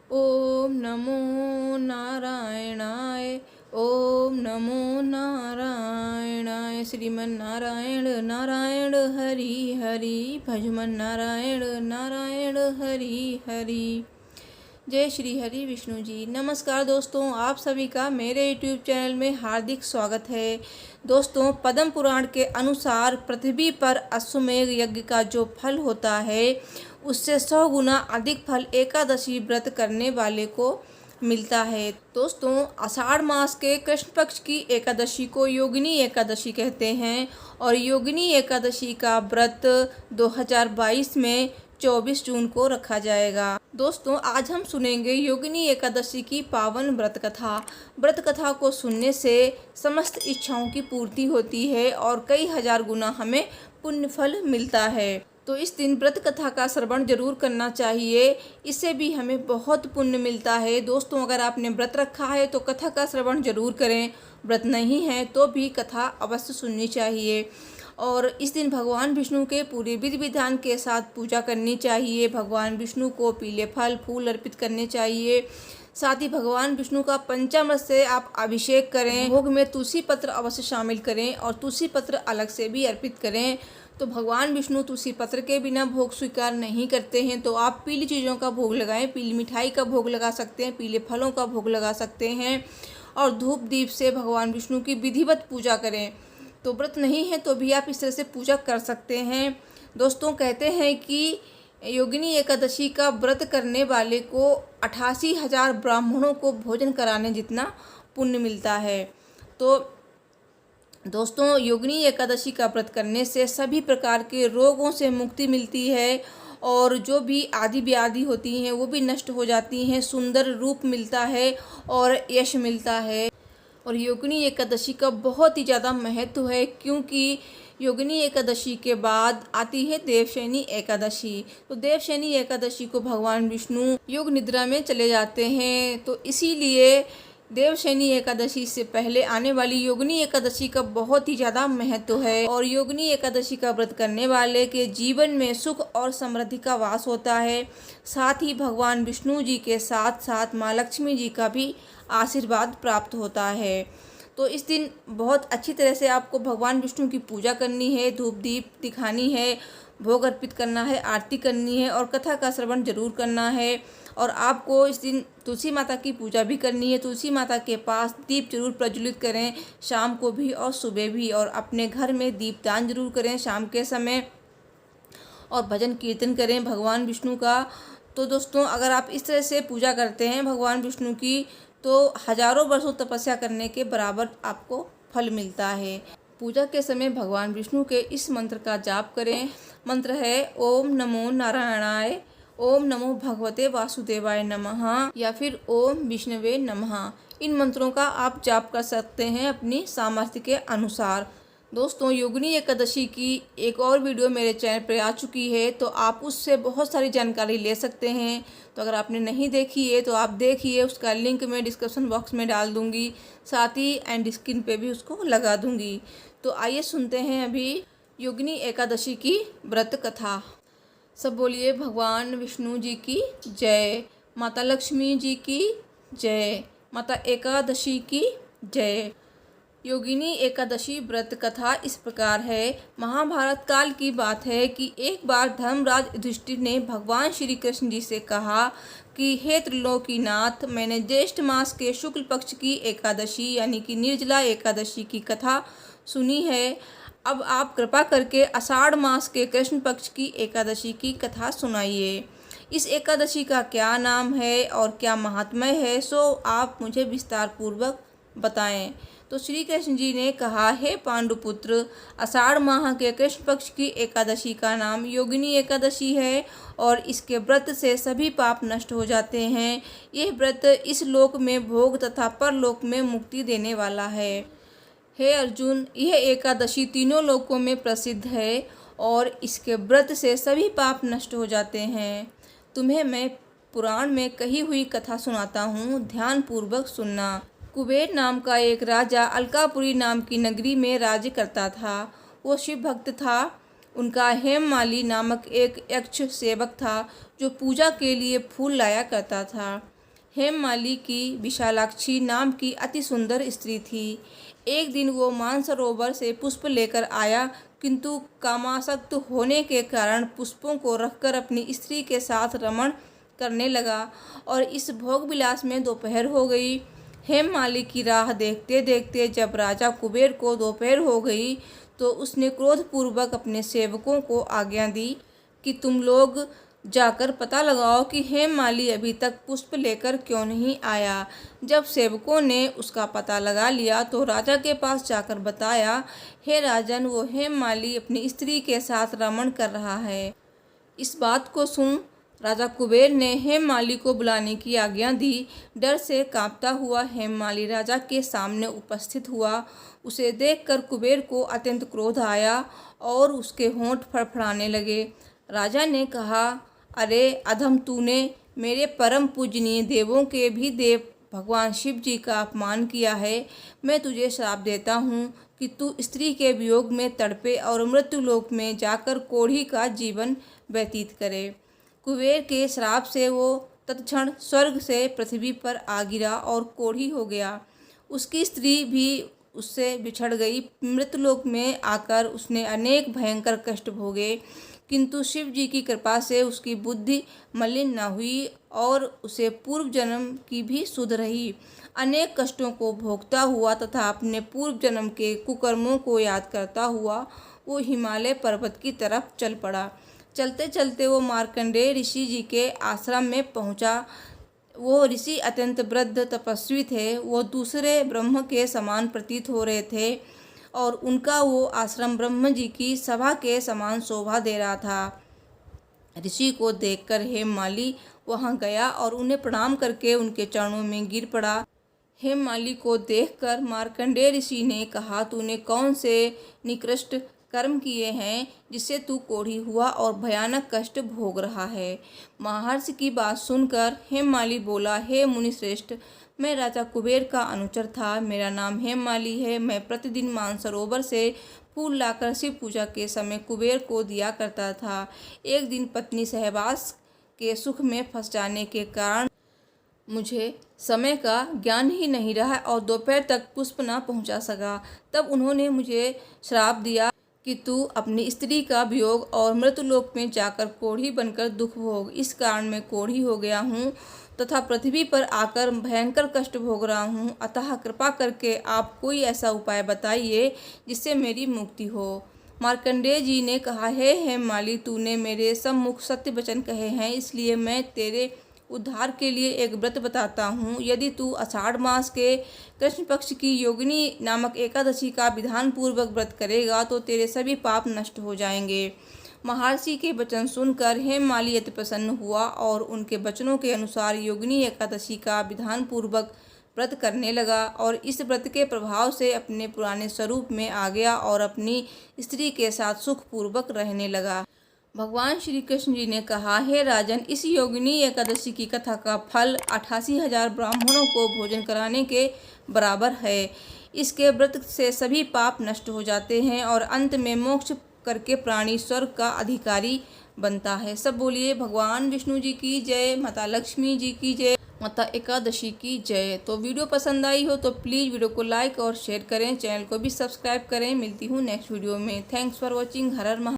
ओम नमो नारायणाय। ओम नमो नारायणाय। श्रीमन नारायण नारायण हरि हरि। भजमन नारायण नारायण हरि हरि। जय श्री हरि विष्णु जी। नमस्कार दोस्तों, आप सभी का मेरे YouTube चैनल में हार्दिक स्वागत है। दोस्तों, पद्म पुराण के अनुसार पृथ्वी पर अश्वमेध यज्ञ का जो फल होता है उससे 100 गुना अधिक फल एकादशी व्रत करने वाले को मिलता है। दोस्तों, आषाढ़ मास के कृष्ण पक्ष की एकादशी को योगिनी एकादशी कहते हैं और योगिनी एकादशी का व्रत 2022 में 24 जून को रखा जाएगा। दोस्तों, आज हम सुनेंगे योगिनी एकादशी की पावन व्रत कथा। व्रत कथा को सुनने से समस्त इच्छाओं की पूर्ति होती है और कई हजार गुना हमें पुण्य फल मिलता है। तो इस दिन व्रत कथा का श्रवण जरूर करना चाहिए, इससे भी हमें बहुत पुण्य मिलता है। दोस्तों, अगर आपने व्रत रखा है तो कथा का श्रवण जरूर करें, व्रत नहीं है तो भी कथा अवश्य सुननी चाहिए। और इस दिन भगवान विष्णु के पूरे विधि विधान के साथ पूजा करनी चाहिए। भगवान विष्णु को पीले फल फूल अर्पित करने चाहिए। साथ ही भगवान विष्णु का पंचामृत से आप अभिषेक करें। भोग में तुलसी पत्र अवश्य शामिल करें और तुलसी पत्र अलग से भी अर्पित करें। तो भगवान विष्णु तुलसी पत्र के बिना भोग स्वीकार नहीं करते हैं, तो आप पीली चीज़ों का भोग लगाएं। पीली मिठाई का भोग लगा सकते हैं, पीले फलों का भोग लगा सकते हैं और धूप दीप से भगवान विष्णु की विधिवत पूजा करें। तो व्रत नहीं है तो भी आप इस तरह से पूजा कर सकते हैं। दोस्तों, कहते हैं कि योगिनी एकादशी का व्रत करने वाले को 88,000 ब्राह्मणों को भोजन कराने जितना पुण्य मिलता है। तो दोस्तों, योगिनी एकादशी का व्रत करने से सभी प्रकार के रोगों से मुक्ति मिलती है और जो भी आदि व्याधि होती हैं वो भी नष्ट हो जाती हैं। सुंदर रूप मिलता है और यश मिलता है। और योगिनी एकादशी का बहुत ही ज़्यादा महत्व है, क्योंकि योगिनी एकादशी के बाद आती है देवशयनी एकादशी। तो देवशयनी एकादशी को भगवान विष्णु योग निद्रा में चले जाते हैं, तो इसीलिए देवशयनी एकादशी से पहले आने वाली योगिनी एकादशी का बहुत ही ज़्यादा महत्व है। और योगिनी एकादशी का व्रत करने वाले के जीवन में सुख और समृद्धि का वास होता है। साथ ही भगवान विष्णु जी के साथ साथ माँ लक्ष्मी जी का भी आशीर्वाद प्राप्त होता है। तो इस दिन बहुत अच्छी तरह से आपको भगवान विष्णु की पूजा करनी है, धूप दीप दिखानी है, भोग अर्पित करना है, आरती करनी है और कथा का श्रवण जरूर करना है। और आपको इस दिन तुलसी माता की पूजा भी करनी है। तुलसी माता के पास दीप जरूर प्रज्वलित करें, शाम को भी और सुबह भी। और अपने घर में दीपदान जरूर करें शाम के समय और भजन कीर्तन करें भगवान विष्णु का। तो दोस्तों, अगर आप इस तरह से पूजा करते हैं भगवान विष्णु की तो हजारों वर्षों तपस्या करने के बराबर आपको फल मिलता है। पूजा के समय भगवान विष्णु के इस मंत्र का जाप करें। मंत्र है ओम नमो नारायणाय, ओम नमो भगवते वासुदेवाय नमः या फिर ओम विष्णवे नमः। इन मंत्रों का आप जाप कर सकते हैं अपनी सामर्थ्य के अनुसार। दोस्तों, योगिनी एकादशी की एक और वीडियो मेरे चैनल पर आ चुकी है, तो आप उससे बहुत सारी जानकारी ले सकते हैं। तो अगर आपने नहीं देखी है तो आप देखिए, उसका लिंक मैं डिस्क्रिप्शन बॉक्स में डाल दूंगी, साथ ही एंड स्क्रीन पे भी उसको लगा दूंगी। तो आइए सुनते हैं अभी योगिनी एकादशी की व्रत कथा। सब बोलिए भगवान विष्णु जी की जय, माता लक्ष्मी जी की जय, माता एकादशी की जय। योगिनी एकादशी व्रत कथा इस प्रकार है। महाभारत काल की बात है कि एक बार धर्मराज युधिष्ठिर ने भगवान श्री कृष्ण जी से कहा कि हे त्रिलोकीनाथ, मैंने ज्येष्ठ मास के शुक्ल पक्ष की एकादशी यानी कि निर्जला एकादशी की कथा सुनी है। अब आप कृपा करके आषाढ़ मास के कृष्ण पक्ष की एकादशी की कथा सुनाइए। इस एकादशी का क्या नाम है और क्या महात्म्य है, सो आप मुझे विस्तार पूर्वक बताएं। तो श्री कृष्ण जी ने कहा, हे पांडुपुत्र, आषाढ़ माह के कृष्ण पक्ष की एकादशी का नाम योगिनी एकादशी है और इसके व्रत से सभी पाप नष्ट हो जाते हैं। यह व्रत इस लोक में भोग तथा परलोक में मुक्ति देने वाला है। हे अर्जुन, यह एकादशी तीनों लोकों में प्रसिद्ध है और इसके व्रत से सभी पाप नष्ट हो जाते हैं। तुम्हें मैं पुराण में कही हुई कथा सुनाता हूँ, ध्यान पूर्वक सुनना। कुबेर नाम का एक राजा अलकापुरी नाम की नगरी में राज्य करता था। वो शिव भक्त था। उनका हेममाली नामक एक यक्ष सेवक था जो पूजा के लिए फूल लाया करता था। हेममाली की विशालाक्षी नाम की अति सुंदर स्त्री थी। एक दिन वो मानसरोवर से पुष्प लेकर आया, किंतु कामासक्त होने के कारण पुष्पों को रखकर अपनी स्त्री के साथ रमण करने लगा और इस भोग विलास में दोपहर हो गई। हेममाली की राह देखते देखते जब राजा कुबेर को दोपहर हो गई तो उसने क्रोधपूर्वक अपने सेवकों को आज्ञा दी कि तुम लोग जाकर पता लगाओ कि हेममाली अभी तक पुष्प लेकर क्यों नहीं आया। जब सेवकों ने उसका पता लगा लिया तो राजा के पास जाकर बताया, हे राजन, वो हेममाली अपनी स्त्री के साथ रमण कर रहा है। इस बात को सुन राजा कुबेर ने हेममाली को बुलाने की आज्ञा दी। डर से कांपता हुआ हेममाली राजा के सामने उपस्थित हुआ। उसे देखकर कुबेर को अत्यंत क्रोध आया और उसके होंठ फड़फड़ाने लगे। राजा ने कहा, अरे अधम, तूने मेरे परम पूजनीय देवों के भी देव भगवान शिव जी का अपमान किया है। मैं तुझे श्राप देता हूँ कि तू स्त्री के वियोग में तड़पे और मृत्युलोक में जाकर कोढ़ी का जीवन व्यतीत करे। कुबेर के श्राप से वो तत्क्षण स्वर्ग से पृथ्वी पर आ गिरा और कोढ़ी हो गया। उसकी स्त्री भी उससे बिछड़ गई। मृतलोक में आकर उसने अनेक भयंकर कष्ट भोगे, किंतु शिव जी की कृपा से उसकी बुद्धि मलिन न हुई और उसे पूर्व जन्म की भी सुध रही। अनेक कष्टों को भोगता हुआ तथा अपने पूर्व जन्म के कुकर्मों को याद करता हुआ वो हिमालय पर्वत की तरफ चल पड़ा। चलते चलते वो मार्कंडेय ऋषि जी के आश्रम में पहुंचा। वो ऋषि अत्यंत वृद्ध तपस्वी थे। वो दूसरे ब्रह्म के समान प्रतीत हो रहे थे और उनका वो आश्रम ब्रह्म जी की सभा के समान शोभा दे रहा था। ऋषि को देखकर हेममाली वहां गया और उन्हें प्रणाम करके उनके चरणों में गिर पड़ा। हेममाली को देखकर मार्कंडेय ऋषि ने कहा, तूने कौन से निकृष्ट कर्म किए हैं जिससे तू कोढ़ी हुआ और भयानक कष्ट भोग रहा है। महर्षि की बात सुनकर हेममाली बोला, हे मुनिश्रेष्ठ, मैं राजा कुबेर का अनुचर था। मेरा नाम हेममाली है। मैं प्रतिदिन मानसरोवर से फूल लाकर शिव पूजा के समय कुबेर को दिया करता था। एक दिन पत्नी सहवास के सुख में फंस जाने के कारण मुझे समय का ज्ञान ही नहीं रहा और दोपहर तक पुष्प न पहुंचा सका। तब उन्होंने मुझे श्राप दिया कि तू अपनी स्त्री का वियोग और मृत्युलोक में जाकर कोढ़ी बनकर दुख भोग। इस कारण मैं कोढ़ी हो गया हूँ तथा पृथ्वी पर आकर भयंकर कष्ट भोग रहा हूँ। अतः कृपा करके आप कोई ऐसा उपाय बताइए जिससे मेरी मुक्ति हो। मार्कंडेय जी ने कहा, हे हेममाली, तूने मेरे सम्मुख सत्य वचन कहे हैं, इसलिए मैं तेरे उद्धार के लिए एक व्रत बताता हूँ। यदि तू आषाढ़ मास के कृष्ण पक्ष की योगिनी नामक एकादशी का विधान पूर्वक व्रत करेगा तो तेरे सभी पाप नष्ट हो जाएंगे। महर्षि के वचन सुनकर हेममाली अति प्रसन्न हुआ और उनके वचनों के अनुसार योगिनी एकादशी का विधान पूर्वक व्रत करने लगा और इस व्रत के प्रभाव से अपने पुराने स्वरूप में आ गया और अपनी स्त्री के साथ सुखपूर्वक रहने लगा। भगवान श्री कृष्ण जी ने कहा, हे राजन, इस योगिनी एकादशी की कथा का फल 88,000 ब्राह्मणों को भोजन कराने के बराबर है। इसके व्रत से सभी पाप नष्ट हो जाते हैं और अंत में मोक्ष करके प्राणी स्वर्ग का अधिकारी बनता है। सब बोलिए भगवान विष्णु जी की जय, माता लक्ष्मी जी की जय, माता एकादशी की जय। तो वीडियो पसंद आई हो तो प्लीज़ वीडियो को लाइक और शेयर करें, चैनल को भी सब्सक्राइब करें। मिलती हूँ नेक्स्ट वीडियो में। Thanks for watching. Her her Mahadev.